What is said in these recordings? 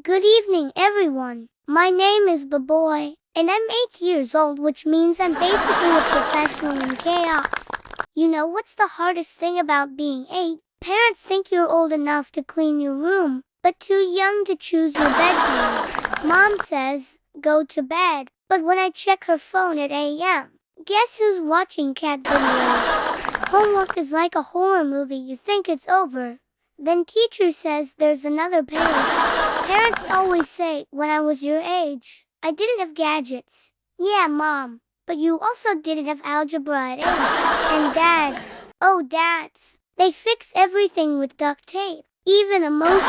Good evening, everyone. My name is Beboy, and I'm 8 years old, which means I'm basically a professional in chaos. You know what's the hardest thing about being 8? Parents think you're old enough to clean your room, but too young to choose your bedtime. Mom says, go to bed, but when I check her phone at a.m., guess who's watching cat videos? Homework is like a horror movie. You think it's over. Then teacher says there's another page. Parents always say, when I was your age, I didn't have gadgets. Yeah, Mom, but you also didn't have algebra at 8. And dads, they fix everything with duct tape, even emotions.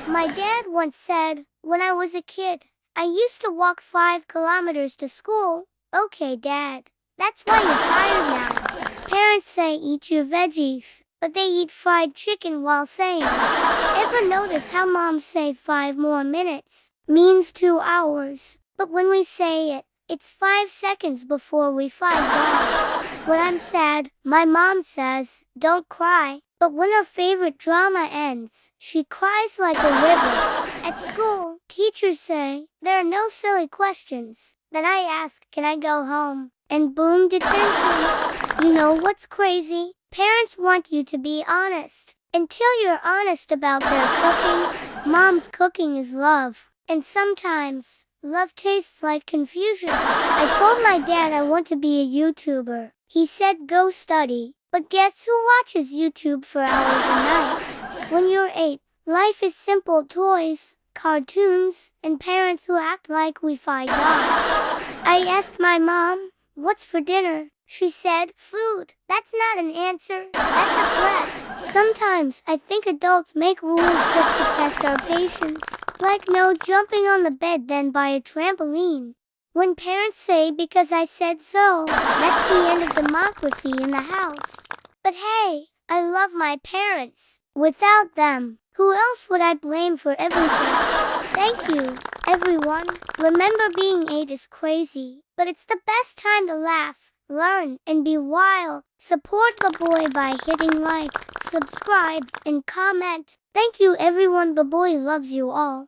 My dad once said, when I was a kid, I used to walk 5 kilometers to school. Okay, Dad, that's why you're tired now. Parents say eat your veggies, but they eat fried chicken while saying it. Ever notice how moms say 5 more minutes means 2 hours, but when we say it, it's 5 seconds before we find God. When I'm sad, my mom says, don't cry, but when her favorite drama ends, she cries like a river. At school, teachers say, there are no silly questions. Then I ask, can I go home? And boom, detention. You know what's crazy? Parents want you to be honest. Until you're honest about their cooking, mom's cooking is love. And sometimes, love tastes like confusion. I told my dad I want to be a YouTuber. He said go study. But guess who watches YouTube for hours a night? When you're 8, life is simple: toys, cartoons, and parents who act like we fight dogs. I asked my mom, what's for dinner? She said, food. That's not an answer, that's a threat. Sometimes I think adults make rules just to test our patience. Like no jumping on the bed, then buy a trampoline. When parents say because I said so, that's the end of democracy in the house. But hey, I love my parents. Without them, who else would I blame for everything? Thank you, everyone. Remember, being 8 is crazy, but it's the best time to laugh, learn, and be wild. Support Beboy by hitting like, subscribe, and comment. Thank you, everyone. Beboy loves you all.